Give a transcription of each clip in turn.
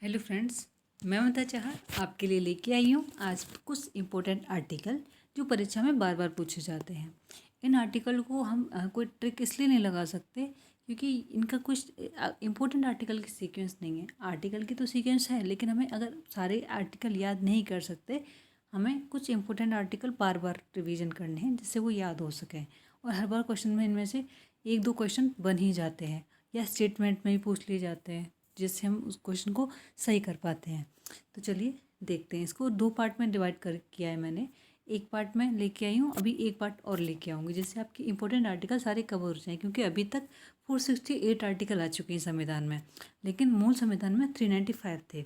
Hello friends, मैं ममता चाहर आपके लिए लेके आई हूँ आज कुछ इम्पोर्टेंट आर्टिकल जो परीक्षा में बार बार पूछे जाते हैं। इन आर्टिकल को हम कोई ट्रिक इसलिए नहीं लगा सकते क्योंकि इनका कुछ इम्पोर्टेंट आर्टिकल की सीक्वेंस नहीं है। आर्टिकल की तो सीक्वेंस है, लेकिन हमें अगर सारे आर्टिकल याद नहीं कर सकते, हमें कुछ इम्पोर्टेंट आर्टिकल बार बार रिवीजन करने हैं जिससे वो याद हो सकें। और हर बार क्वेश्चन में इनमें से एक दो क्वेश्चन बन ही जाते हैं या स्टेटमेंट में ही पूछ लिए जाते हैं जिससे हम उस क्वेश्चन को सही कर पाते हैं। तो चलिए देखते हैं। इसको दो पार्ट में डिवाइड कर किया है मैंने। एक पार्ट में लेके आई हूँ, अभी एक पार्ट और लेके आऊँगी जिससे आपके इंपॉर्टेंट आर्टिकल सारे कवर हो जाएँ, क्योंकि अभी तक 468 आर्टिकल आ चुके हैं संविधान में, लेकिन मूल संविधान में 395 थे।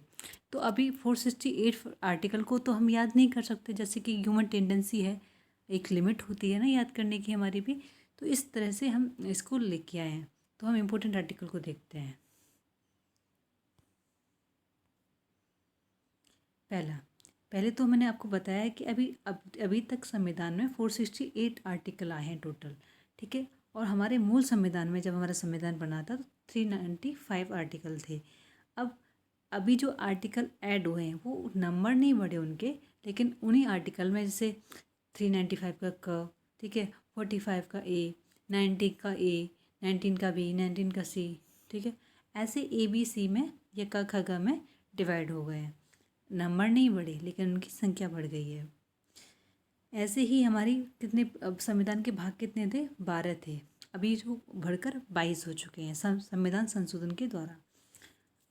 तो अभी 468 आर्टिकल को तो हम याद नहीं कर सकते, जैसे कि ह्यूमन टेंडेंसी है, एक लिमिट होती है ना याद करने की हमारी भी। तो इस तरह से हम इसको लेके आए हैं। तो हम इम्पोर्टेंट आर्टिकल को देखते हैं। पहले तो मैंने आपको बताया कि अभी तक संविधान में 468 आर्टिकल आए हैं टोटल, ठीक है। और हमारे मूल संविधान में जब हमारा संविधान बना था तो 395 आर्टिकल थे। अब अभी जो आर्टिकल ऐड हुए हैं वो नंबर नहीं बढ़े उनके, लेकिन उन्हीं आर्टिकल में जैसे 395 का क, ठीक है, 45 का ए, 90 का ए, 19 का बी, 19 का सी, ठीक है, ऐसे ABC में या क ख ग में डिवाइड हो गए हैं। नंबर नहीं बढ़े लेकिन उनकी संख्या बढ़ गई है। ऐसे ही हमारी कितने अब संविधान के भाग कितने थे? 12 थे। अभी जो बढ़कर 22 हो चुके हैं संविधान संशोधन के द्वारा।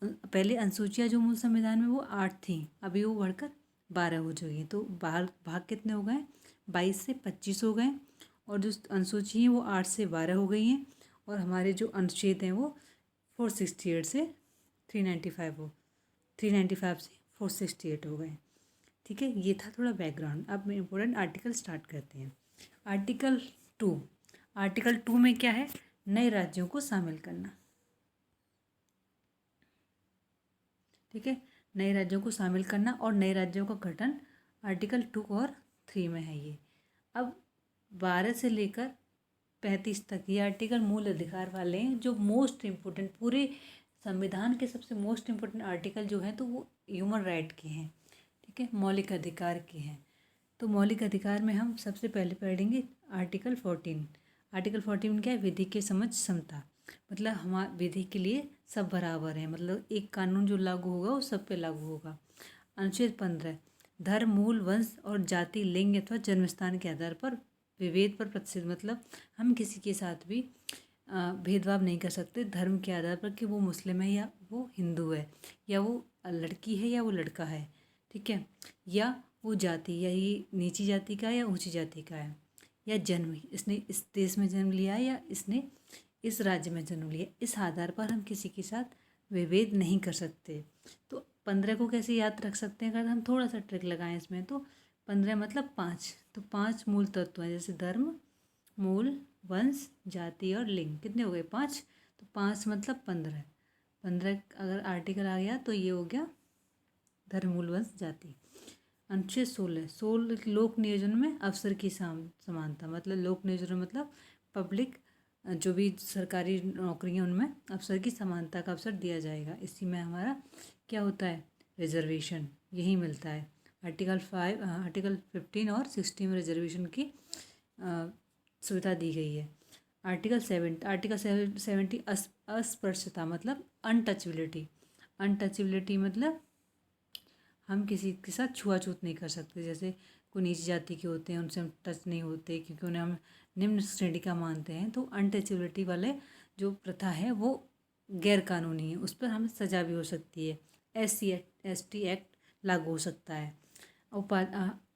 पहले अनुसूचियाँ जो मूल संविधान में वो 8 थी, अभी वो बढ़कर 12 हो चुकी हैं। तो भाग कितने हो गए? 22 से 25 हो गए। और जो अनुसूची हैं वो 8 से 12 हो गई हैं। और हमारे जो अनुच्छेद हैं वो 468 से 395 से 468 हो गए, ठीक है। ये था थोड़ा बैकग्राउंड। अब मैं इम्पोर्टेंट आर्टिकल स्टार्ट करते हैं। आर्टिकल 2। आर्टिकल 2 में क्या है? नए राज्यों को शामिल करना, ठीक है। नए राज्यों को शामिल करना और नए राज्यों का गठन आर्टिकल 2 और 3 में है ये। अब 12 से लेकर 35 तक ये आर्टिकल मूल अधिकार वाले हैं, जो मोस्ट इम्पोर्टेंट पूरे संविधान के सबसे मोस्ट इम्पोर्टेंट आर्टिकल जो हैं तो वो ह्यूमन राइट के हैं, ठीक है, मौलिक अधिकार के हैं। तो मौलिक अधिकार में हम सबसे पहले पढ़ेंगे आर्टिकल 14। आर्टिकल 14 में क्या है? विधि के समझ समता, मतलब हमारे विधि के लिए सब बराबर हैं, मतलब एक कानून जो लागू होगा वो सब पे लागू होगा। अनुच्छेद 15, धर्म, मूल, वंश और जाति, लिंग अथवा जन्मस्थान के आधार पर विभेद पर प्रतिषेध, मतलब हम किसी के साथ भी भेदभाव नहीं कर सकते धर्म के आधार पर कि वो मुस्लिम है या वो हिंदू है, या वो लड़की है या वो लड़का है, ठीक है, या वो जाति, या ये नीची जाति का है या ऊंची जाति का है, या जन्म इसने इस देश में जन्म लिया है या इसने इस राज्य में जन्म लिया। इस आधार पर हम किसी के साथ विभेद नहीं कर सकते। तो 15 को कैसे याद रख सकते हैं? अगर हम थोड़ा सा ट्रिक लगाएं इसमें, तो 15 मतलब 5, तो 5 मूल तत्व हैं, जैसे धर्म, मूल, वंश, जाति और लिंग। कितने हो गए? 5। तो 5 मतलब 15। 15 अगर आर्टिकल आ गया तो ये हो गया धर्म, मूल, वंश, जाति। अनुच्छेद 16 लोक नियोजन में अवसर की समानता, मतलब लोक नियोजन मतलब पब्लिक जो भी सरकारी नौकरियां उनमें अवसर की समानता का अवसर दिया जाएगा। इसी में हमारा क्या होता है? रिजर्वेशन, यही मिलता है। आर्टिकल 15 और 16 में रिजर्वेशन की सुविधा दी गई है। आर्टिकल 70 अस्पृश्यता, मतलब अनटचबिलिटी। अनटचबिलिटी मतलब हम किसी के साथ छुआछूत नहीं कर सकते, जैसे कोई नीची जाति के होते हैं उनसे हम टच नहीं होते क्योंकि उन्हें हम निम्न श्रेणी का मानते हैं। तो अनटचबिलिटी वाले जो प्रथा है वो गैर कानूनी है, उस पर हमें सज़ा भी हो सकती है। SC/ST एक्ट लागू हो सकता है।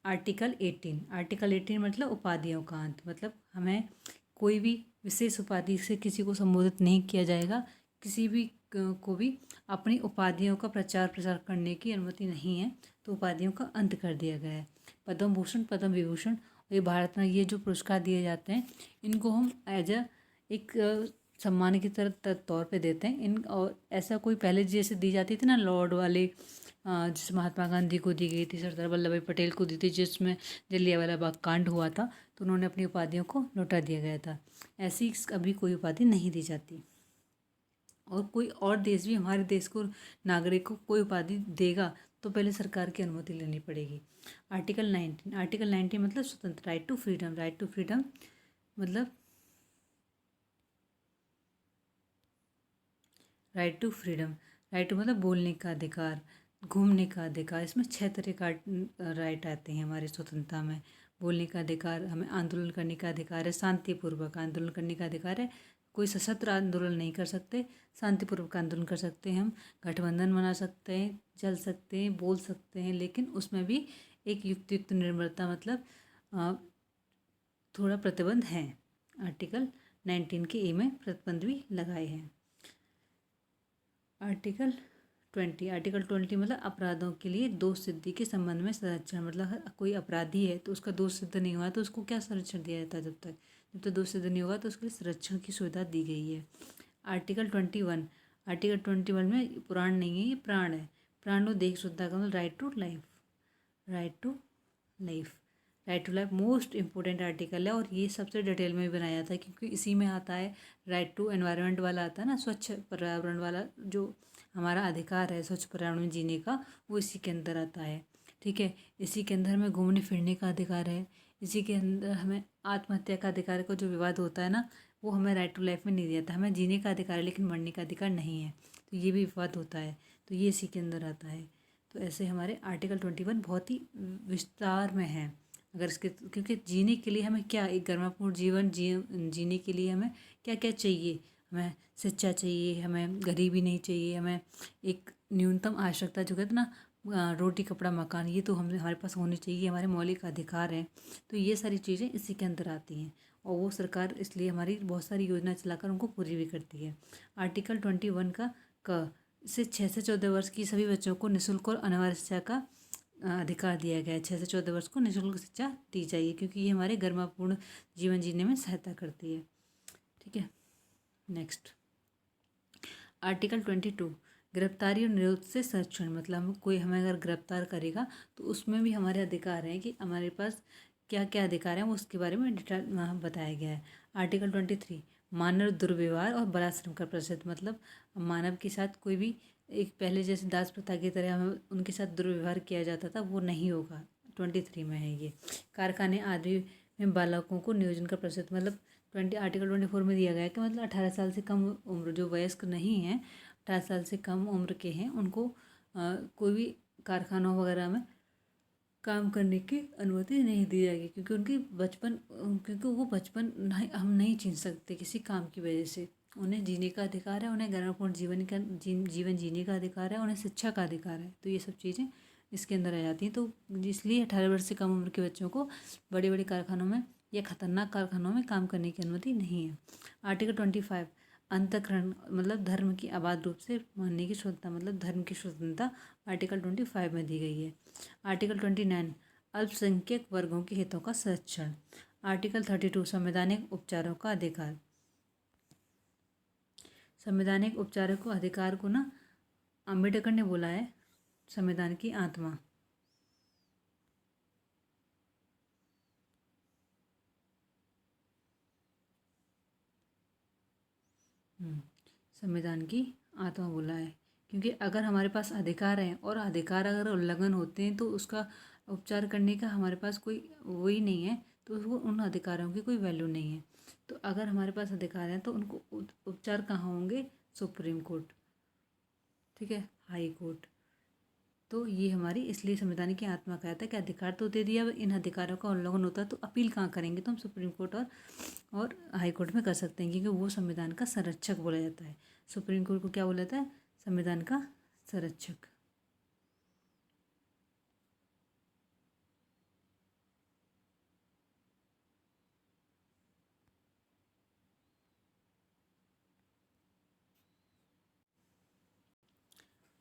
आर्टिकल 18 मतलब उपाधियों का अंत, मतलब हमें कोई भी विशेष उपाधि से किसी को संबोधित नहीं किया जाएगा। किसी भी को भी अपनी उपाधियों का प्रचार प्रसार करने की अनुमति नहीं है। तो उपाधियों का अंत कर दिया गया है। पद्म भूषण, पद्म विभूषण, ये भारत में ये जो पुरस्कार दिए जाते हैं इनको हम एज एक सम्मान की तरह तौर पे देते हैं इन। और ऐसा कोई पहले जैसे दी जाती थी ना लॉर्ड वाले, जैसे महात्मा गांधी को दी गई थी, सरदार वल्लभ भाई पटेल को दी थी, जिसमें जलियांवाला बाग कांड हुआ था तो उन्होंने अपनी उपाधियों को लौटा दिया गया था। ऐसी अभी कोई उपाधि नहीं दी जाती। और कोई और देश भी हमारे देश को नागरिक को कोई उपाधि देगा तो पहले सरकार की अनुमति लेनी पड़ेगी। आर्टिकल 19 मतलब स्वतंत्र, right to freedom. Right to freedom मतलब right to freedom, right to मतलब बोलने का अधिकार, घूमने का अधिकार। इसमें 6 तरह का राइट आते हैं हमारे स्वतंत्रता में। बोलने का अधिकार, हमें आंदोलन करने का अधिकार है, शांतिपूर्वक आंदोलन करने का अधिकार है। कोई सशस्त्र आंदोलन नहीं कर सकते, शांतिपूर्वक आंदोलन कर सकते हैं हम, गठबंधन बना सकते हैं, चल सकते हैं, बोल सकते हैं, लेकिन उसमें भी एक युक्त निर्भरता मतलब थोड़ा प्रतिबंध है। आर्टिकल 19 के ए में प्रतिबंध भी लगाए हैं। आर्टिकल 20 मतलब अपराधों के लिए दोष सिद्धि के संबंध में संरक्षण। मतलब कोई अपराधी है तो उसका दोष सिद्ध नहीं हुआ तो उसको क्या संरक्षण दिया जाता है, जब तक दोष सिद्ध नहीं होगा तो उसके लिए संरक्षण की सुविधा दी गई है। आर्टिकल 21 में पुराण नहीं है, ये प्राण है। प्राण और देह शुद्धता का मतलब right to life. Right to life, right to life most important article है और ये सबसे डिटेल में भी बनाया था क्योंकि इसी में आता है राइट टू एनवायरनमेंट वाला, आता है ना, स्वच्छ पर्यावरण वाला, जो हमारा अधिकार है स्वच्छ पर्यावरण में जीने का, वो इसी के अंदर आता है। ठीक है, इसी के अंदर हमें घूमने फिरने का अधिकार है, इसी के अंदर हमें आत्महत्या का अधिकार का जो विवाद होता है ना, वो हमें राइट टू लाइफ में नहीं दिया था। हमें जीने का अधिकार है लेकिन मरने का अधिकार नहीं है, तो ये भी विवाद होता है, तो ये इसी के अंदर आता है। तो ऐसे हमारे आर्टिकल 21 बहुत ही विस्तार में है। अगर इसके, क्योंकि जीने के लिए हमें क्या, एक गरिमापूर्ण जीवन जीने के लिए हमें क्या क्या चाहिए, हमें शिक्षा चाहिए, हमें गरीबी नहीं चाहिए, हमें एक न्यूनतम आवश्यकता जो कहते हैं ना, रोटी कपड़ा मकान, ये तो हमारे पास होनी चाहिए, हमारे मौलिक अधिकार हैं। तो ये सारी चीज़ें इसी के अंदर आती हैं और वो सरकार इसलिए हमारी बहुत सारी योजना चलाकर उनको पूरी भी करती है। आर्टिकल 21 का से 6 से 14 वर्ष की सभी बच्चों को निःशुल्क और अनिवार्य शिक्षा का अधिकार दिया गया है। 6 से 14 वर्ष को निःशुल्क शिक्षा दी जाएगी क्योंकि ये हमारे गरिमापूर्ण जीवन जीने में सहायता करती है। ठीक है, नेक्स्ट आर्टिकल 22 गिरफ्तारी और निरोध से संरक्षण। मतलब कोई हमें अगर गिरफ्तार करेगा तो उसमें भी हमारे अधिकार हैं कि हमारे पास क्या क्या अधिकार हैं, वो उसके बारे में डिटेल बताया गया है। आर्टिकल 23 मानव दुर्व्यवहार और बलात्कार का प्रतिषेध। मतलब मानव के साथ कोई भी, एक पहले जैसे दास प्रथा की तरह हमें उनके साथ दुर्व्यवहार किया जाता था, वो नहीं होगा। 23 में है ये। कारखाने आदि में बालकों को नियोजन का प्रतिषेध। मतलब आर्टिकल 24 में दिया गया है कि मतलब 18 साल से कम उम्र, जो वयस्क नहीं हैं, 18 साल से कम उम्र के हैं, उनको कोई भी कारखानों वगैरह में काम करने की अनुमति नहीं दी जाएगी क्योंकि वो बचपन नहीं, हम नहीं छीन सकते किसी काम की वजह से। उन्हें जीने का अधिकार है, उन्हें गरिमापूर्ण जीवन जीने का अधिकार है, उन्हें शिक्षा का अधिकार है। तो ये सब चीज़ें इसके अंदर आ जाती हैं। तो इसलिए 18 वर्ष से कम उम्र के बच्चों को बड़े बड़े कारखानों में या खतरनाक कारखानों में काम करने की अनुमति नहीं है। आर्टिकल 25 अंतःकरण मतलब धर्म की अबाध रूप से मानने की स्वतंत्रता। मतलब धर्म की स्वतंत्रता आर्टिकल 25 में दी गई है। आर्टिकल 29 अल्पसंख्यक वर्गों के हितों का संरक्षण। आर्टिकल 32 संवैधानिक उपचारों का अधिकार। संवैधानिक उपचारों को अधिकार को ना अम्बेडकर ने बोला है संविधान की आत्मा। संविधान की आत्मा बोला है क्योंकि अगर हमारे पास अधिकार हैं और अधिकार अगर उल्लंघन होते हैं तो उसका उपचार करने का हमारे पास कोई वही नहीं है, तो वो उन अधिकारों की कोई वैल्यू नहीं है। तो अगर हमारे पास अधिकार हैं तो उनको उपचार कहाँ होंगे? सुप्रीम कोर्ट, ठीक है, हाई कोर्ट। तो ये हमारी इसलिए संविधान की आत्मा कहता है कि अधिकार तो दे दिया, इन अधिकारों का उल्लंघन होता है तो अपील कहाँ करेंगे? तो हम सुप्रीम कोर्ट और हाई कोर्ट में कर सकते हैं क्योंकि वो संविधान का संरक्षक बोला जाता है। सुप्रीम कोर्ट को क्या बोला जाता है? संविधान का संरक्षक।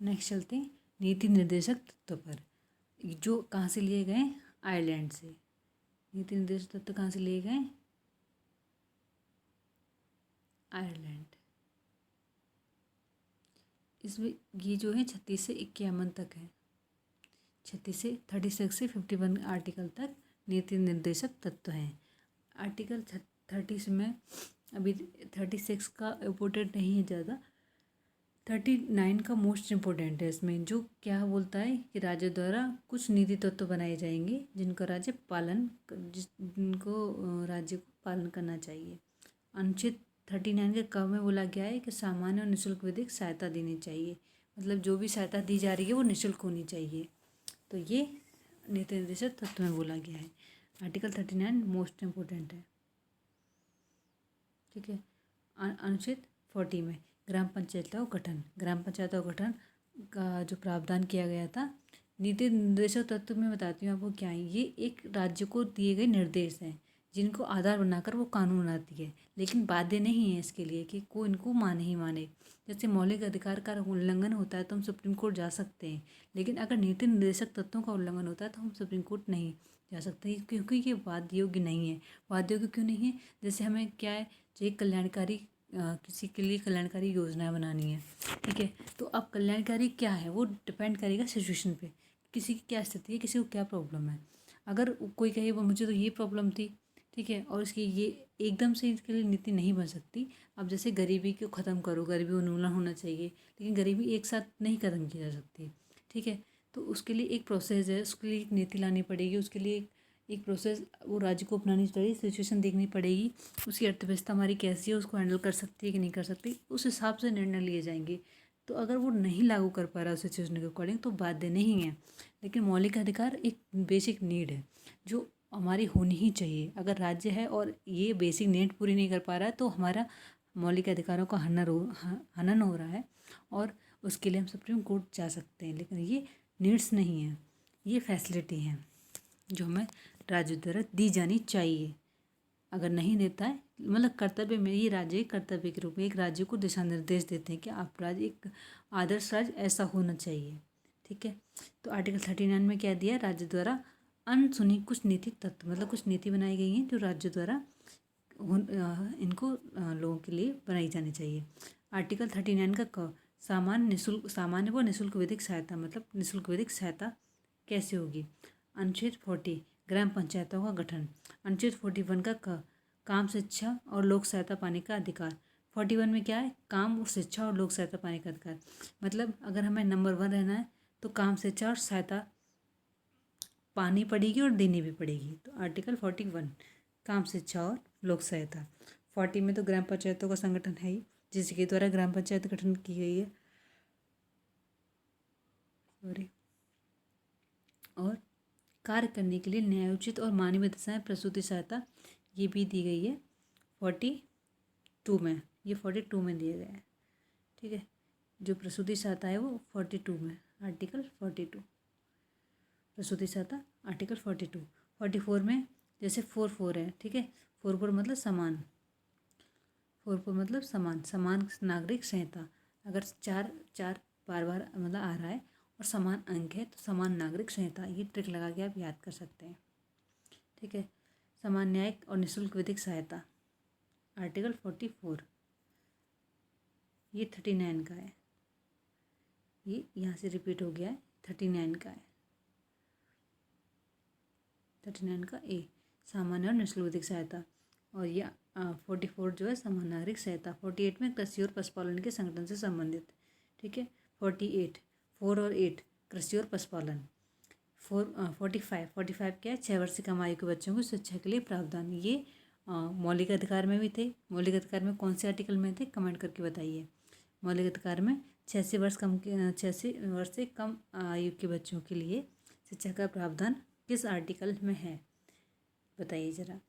नेक्स्ट चलते हैं नीति निर्देशक तत्व पर, जो कहाँ से लिए गए? आयरलैंड से। नीति निर्देशक तत्व कहाँ से लिए गए? आयरलैंड। इसमें ये जो है 36 से 51 तक है, 36 से 51 आर्टिकल तक नीति निर्देशक तत्व हैं। आर्टिकल 30 में अभी 36 का इम्पोर्टेंट नहीं है ज़्यादा, 39 का मोस्ट इम्पोर्टेंट है इसमें, जो क्या बोलता है कि राज्य द्वारा कुछ नीति तत्व बनाए जाएंगे जिनको राज्य को पालन करना चाहिए। अनुच्छेद 39 के क में बोला गया है कि सामान्य और निःशुल्क विधिक सहायता देनी चाहिए, मतलब जो भी सहायता दी जा रही है वो निःशुल्क होनी चाहिए। तो ये नीति निर्देशक तत्व में बोला गया है। आर्टिकल 39 मोस्ट इम्पोर्टेंट है, ठीक है। अनुच्छेद 40 में ग्राम पंचायतों का गठन, ग्राम पंचायतों का गठन का जो प्रावधान किया गया था, नीति निर्देशक तत्व में बताती हूँ आपको क्या है। ये एक राज्य को दिए गए निर्देश हैं जिनको आधार बनाकर वो कानून बनाती है, लेकिन बाध्य नहीं है इसके लिए कि कोई इनको माने ही माने। जैसे मौलिक अधिकार का उल्लंघन होता है तो हम सुप्रीम कोर्ट जा सकते हैं, लेकिन अगर नीति निर्देशक तत्वों का उल्लंघन होता है तो हम सुप्रीम कोर्ट नहीं जा सकते, क्योंकि ये बाध्य योग्य नहीं है। बाध्य योग्य क्यों नहीं है? जैसे हमें क्या है, जो एक कल्याणकारी किसी के लिए कल्याणकारी योजना बनानी है, ठीक है। तो अब कल्याणकारी क्या है वो डिपेंड करेगा सिचुएशन पे, किसी की क्या स्थिति है, किसी को क्या प्रॉब्लम है। अगर कोई कहे वो मुझे तो ये प्रॉब्लम थी, ठीक है, और इसकी ये एकदम से इसके लिए नीति नहीं बन सकती। अब जैसे गरीबी को ख़त्म करो, गरीबी उन्मूलन होना चाहिए, लेकिन गरीबी एक साथ नहीं ख़त्म की जा सकती, ठीक है। तो उसके लिए एक प्रोसेस है, उसके लिए एक नीति लानी पड़ेगी, उसके लिए एक प्रोसेस वो राज्य को अपनानी पड़ेगी, सिचुएशन देखनी पड़ेगी, उसकी अर्थव्यवस्था हमारी कैसी है, उसको हैंडल कर सकती है कि नहीं कर सकती, उस हिसाब से निर्णय लिए जाएंगे। तो अगर वो नहीं लागू कर पा रहा है सिचुएशन के अकॉर्डिंग तो बाध्य नहीं है। लेकिन मौलिक अधिकार एक बेसिक नीड है जो हमारी होनी ही चाहिए। अगर राज्य है और ये बेसिक नीड पूरी नहीं कर पा रहा है तो हमारा मौलिक अधिकारों का हनन हो रहा है, और उसके लिए हम सुप्रीम कोर्ट जा सकते हैं। लेकिन ये नीड्स नहीं है, ये फैसिलिटी है जो हमें राज्य द्वारा दी जानी चाहिए। अगर नहीं देता है, मतलब कर्तव्य में, ये राज्य कर्तव्य के रूप में एक राज्य को दिशा निर्देश देते हैं कि आप राज्य एक आदर्श राज्य ऐसा होना चाहिए, ठीक है। तो आर्टिकल 39 में क्या दिया, राज्य द्वारा अनसुनी कुछ नीति तत्व, मतलब कुछ नीति बनाई गई हैं जो राज्य द्वारा इनको लोगों के लिए बनाई जानी चाहिए। आर्टिकल 39 का क, सामान्य व निःशुल्क विधिक सहायता, मतलब निःशुल्क विधिक सहायता कैसे होगी। अनुच्छेद 40 ग्राम पंचायतों का गठन। अनुच्छेद 41 का क, काम, शिक्षा और लोक सहायता पाने का अधिकार। 41 में क्या है, काम और शिक्षा और लोक सहायता पाने का अधिकार, मतलब अगर हमें नंबर 1 रहना है तो काम, शिक्षा और सहायता पानी पड़ेगी और देनी भी पड़ेगी। तो आर्टिकल 41 काम, शिक्षा और लोक सहायता। 40 में तो ग्राम पंचायतों का संगठन है ही, जिसके द्वारा ग्राम पंचायत गठन की गई है, सॉरी, और कार्य करने के लिए न्यायोचित और मानवीय दिशाएं, प्रसूति सहायता, ये भी दी गई है 42 में, ये 42 में दिया गया है, ठीक है। जो प्रसूति सहायता है वो 42 में, आर्टिकल 42 प्रसूति सहायता आर्टिकल 42। 44 में जैसे 44 है, ठीक है, 44 मतलब समान, 44 मतलब समान नागरिक संहिता। अगर चार चार बार बार मतलब आ रहा है और समान अंक है तो समान नागरिक संहिता, ये ट्रिक लगा के आप याद कर सकते हैं, ठीक है। समान न्यायिक और निःशुल्क विधिक सहायता आर्टिकल 44, ये 39 का है, ये यहाँ से रिपीट हो गया है, 39 का है, 39 का ए सामान्य और निःशुल्क विधिक सहायता। और ये 44 जो है समान नागरिक सहायता। 48 में कृषि और पशुपालन के संगठन से संबंधित, ठीक है। 48 4 और 8 कृषि और पशुपालन। 45 क्या है, 6 वर्ष से कम आयु के बच्चों को शिक्षा के लिए प्रावधान। ये मौलिक अधिकार में भी थे। मौलिक अधिकार में कौन से आर्टिकल में थे, कमेंट करके बताइए। मौलिक अधिकार में 6 वर्ष से कम आयु के बच्चों के लिए शिक्षा का प्रावधान किस आर्टिकल में है, बताइए ज़रा।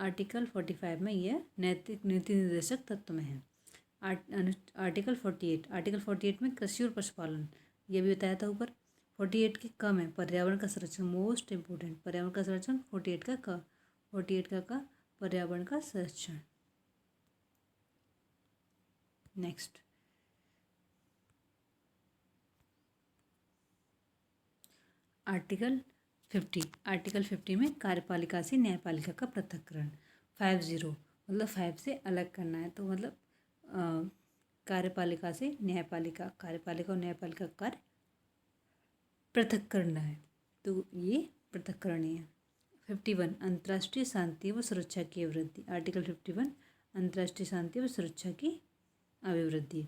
आर्टिकल 45 में यह नैतिक नीति निर्देशक तत्व में है। आर्टिकल 48 में कृषि और पशुपालन, ये भी बताया था ऊपर। 48 के कम है पर्यावरण का संरक्षण, मोस्ट इम्पोर्टेंट, पर्यावरण का संरक्षण 48 का क, 48 का पर्यावरण का संरक्षण। नेक्स्ट आर्टिकल 50 में कार्यपालिका से न्यायपालिका का पृथक्करण। 50 मतलब 5 से अलग करना है, तो मतलब कार्यपालिका से न्यायपालिका, कार्यपालिका और न्यायपालिका का कार्य पृथक करना है, तो ये पृथक्करणीय है। 51 अंतर्राष्ट्रीय शांति व सुरक्षा की अभिवृद्धि। आर्टिकल 51 अंतर्राष्ट्रीय शांति व सुरक्षा की अभिवृद्धि।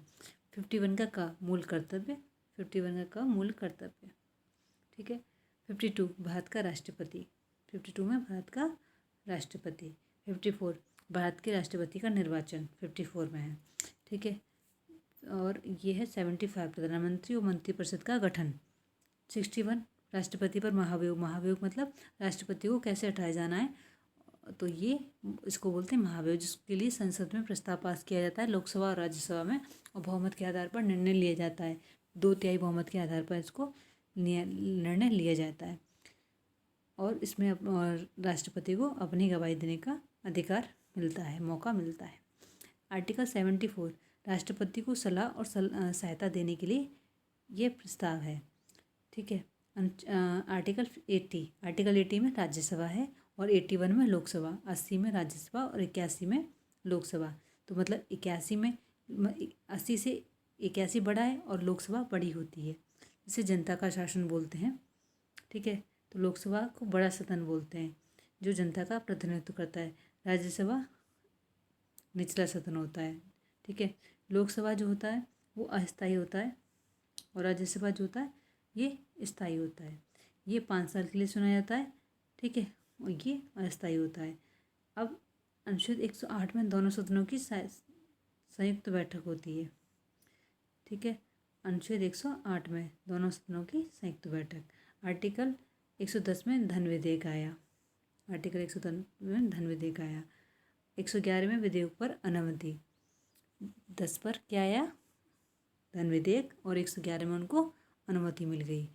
51 का मूल कर्तव्य, 51 का मूल कर्तव्य। ठीक है। 52 भारत का राष्ट्रपति, 52 में भारत का राष्ट्रपति। 54 भारत के राष्ट्रपति का निर्वाचन 54 में है। ठीक है। और ये है 75 प्रधानमंत्री और मंत्रिपरिषद का गठन। 61 राष्ट्रपति पर महाभियोग, महाभियोग मतलब राष्ट्रपति को कैसे हटाया जाना है, तो ये इसको बोलते हैं महाभियोग, जिसके लिए संसद में प्रस्ताव पास किया जाता है, लोकसभा और राज्यसभा में, और बहुमत के आधार पर निर्णय लिया जाता है। 2/3 बहुमत के आधार पर इसको निर्णय लिया जाता है। और इसमें राष्ट्रपति को अपनी गवाही देने का अधिकार मिलता है, मौका मिलता है। आर्टिकल 74 राष्ट्रपति को सलाह और सहायता देने के लिए ये प्रस्ताव है। ठीक है। आर्टिकल 80 में राज्यसभा है और 81 में लोकसभा, 80 में राज्यसभा और 81 में लोकसभा। तो मतलब 81 में 80 से 81 बड़ा है और लोकसभा बड़ी होती है, जिसे जनता का शासन बोलते हैं। ठीक है। तो लोकसभा को बड़ा सदन बोलते हैं जो जनता का प्रतिनिधित्व करता है। राज्यसभा निचला सदन होता है। ठीक है। लोकसभा जो होता है वो अस्थायी होता है और राज्यसभा जो होता है ये स्थायी होता है। ये 5 साल के लिए चुना जाता है। ठीक है। और ये अस्थायी होता है। अब अनुच्छेद 108 में दोनों सदनों की संयुक्त बैठक होती है। ठीक है। अनुच्छेद 108 में दोनों सदनों की संयुक्त बैठक। आर्टिकल 110 में धन विधेयक आया। आर्टिकल 110 में धन विधेयक आया। 111 में विधेयक पर अनुमति, 10 पर क्या आया, धन विधेयक, और 111 में उनको अनुमति मिल गई।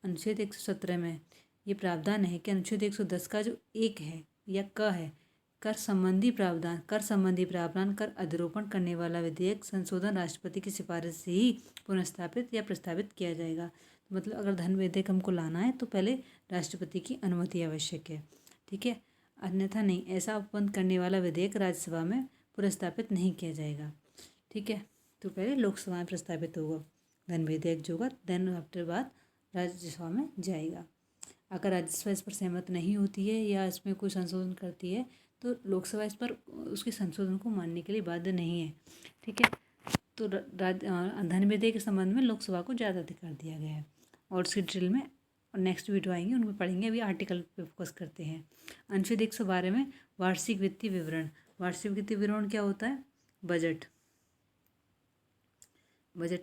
अनुच्छेद 117 में ये प्रावधान है कि अनुच्छेद 110 का जो एक है या क है, कर संबंधी प्रावधान कर अधिरोपण करने वाला विधेयक संशोधन राष्ट्रपति की सिफारिश से ही पुनर्स्थापित या प्रस्तावित किया जाएगा। तो मतलब अगर धन विधेयक हमको लाना है तो पहले राष्ट्रपति की अनुमति आवश्यक है। ठीक है। अन्यथा नहीं, ऐसा उपबंध करने वाला विधेयक राज्यसभा में प्रस्तावित नहीं किया जाएगा। ठीक है। तो पहले लोकसभा में प्रस्तावित होगा धन विधेयक जो होगा, देन आफ्टर बाद राज्यसभा में जाएगा। अगर राज्यसभा इस पर सहमत नहीं होती है या इसमें कोई संशोधन करती है तो लोकसभा इस पर उसके संशोधन को मानने के लिए बाध्य नहीं है। ठीक है। तो धन विधेयक के संबंध में लोकसभा को ज़्यादा अधिकार दिया गया है और उसकी डिटेल में नेक्स्ट वीडियो आएंगे, उनमें पढ़ेंगे। अभी आर्टिकल पे फोकस करते हैं। अनुच्छेद 112 में वार्षिक वित्तीय विवरण। वार्षिक वित्तीय विवरण क्या होता है? बजट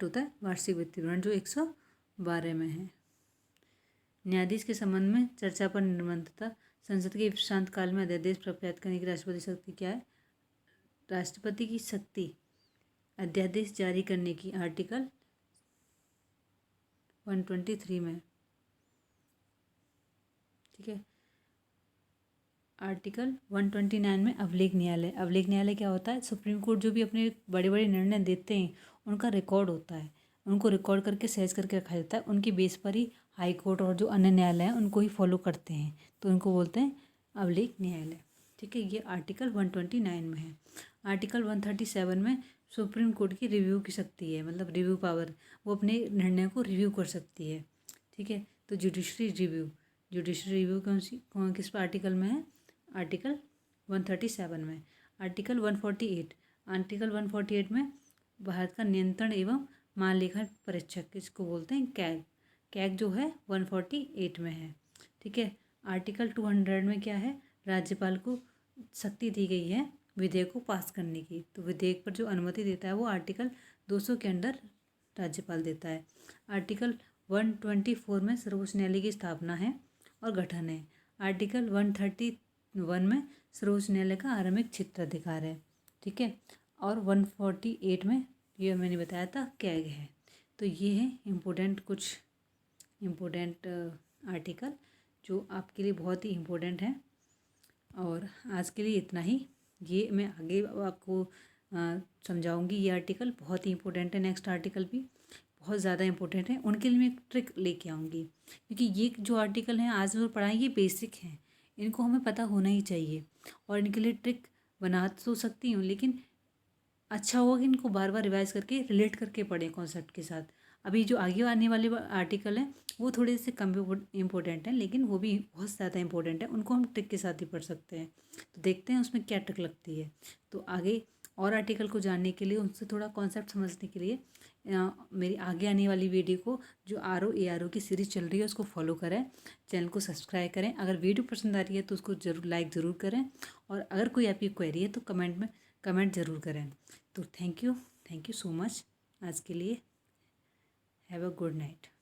होता है वार्षिक वित्तीय विवरण, जो 112 में है। न्यायाधीश के संबंध में चर्चा पर निर्बंध था। संसद के शांत काल में अध्यादेश प्रख्यात करने की राष्ट्रपति शक्ति क्या है? राष्ट्रपति की शक्ति अध्यादेश जारी करने की आर्टिकल 123 में। ठीक है। आर्टिकल 129 में अभिलेख न्यायालय। अभिलेख न्यायालय क्या होता है? सुप्रीम कोर्ट जो भी अपने बड़े बड़े निर्णय देते हैं उनका रिकॉर्ड होता है, उनको रिकॉर्ड करके सहज करके रखा जाता है। उनकी बेस पर ही हाई कोर्ट और जो अन्य न्यायालय हैं उनको ही फॉलो करते हैं, तो उनको बोलते हैं अभिलेख न्यायालय। ठीक है। ये आर्टिकल 129 में है। आर्टिकल 137 में सुप्रीम कोर्ट की रिव्यू की शक्ति है, मतलब रिव्यू पावर, वो अपने निर्णय को रिव्यू कर सकती है। ठीक है। तो जुडिशरी रिव्यू किस आर्टिकल में है? आर्टिकल 137 में। आर्टिकल 148 में भारत का नियंत्रण एवं महालेखा परीक्षक, किसको बोलते हैं? कैग जो है 148 में है। ठीक है। आर्टिकल 200 में क्या है? राज्यपाल को शक्ति दी गई है विधेयक को पास करने की। तो विधेयक पर जो अनुमति देता है वो आर्टिकल 200 के अंडर राज्यपाल देता है। आर्टिकल 124 में सर्वोच्च न्यायालय की स्थापना है और गठन है। आर्टिकल 131 में सर्वोच्च न्यायालय का आरंभिक क्षेत्राधिकार है। ठीक है। और 148 में ये मैंने बताया था कैग है। तो ये है कुछ इम्पोर्टेंट आर्टिकल जो आपके लिए बहुत ही इम्पोर्टेंट है। और आज के लिए इतना ही। ये मैं आगे आपको समझाऊंगी। ये आर्टिकल बहुत ही इम्पोर्टेंट है। नेक्स्ट आर्टिकल भी बहुत ज़्यादा इम्पोर्टेंट है, उनके लिए मैं एक ट्रिक लेके आऊँगी, क्योंकि ये जो आर्टिकल हैं आज जो पढ़ाएं ये बेसिक हैं, इनको हमें पता होना ही चाहिए। और इनके लिए ट्रिक बना तो सकती हूँ, लेकिन अच्छा होगा कि इनको बार बार रिवाइज करके रिलेट करके पढ़ें कॉन्सेप्ट के साथ। अभी जो आगे आने वाले आर्टिकल हैं वो थोड़े से कम इम्पोर्टेंट हैं, लेकिन वो भी बहुत ज़्यादा इम्पोर्टेंट है, उनको हम ट्रिक के साथ ही पढ़ सकते हैं। तो देखते हैं उसमें क्या ट्रिक लगती है। तो आगे और आर्टिकल को जानने के लिए, उनसे थोड़ा कॉन्सेप्ट समझने के लिए मेरी आगे आने वाली वीडियो को, जो RO की सीरीज़ चल रही है, उसको फॉलो करें, चैनल को सब्सक्राइब करें। अगर वीडियो पसंद आ रही है तो उसको जरूर लाइक ज़रूर करें, और अगर कोई आपकी क्वेरी है तो कमेंट में कमेंट ज़रूर करें। तो थैंक यू सो मच आज के लिए। Have a good night.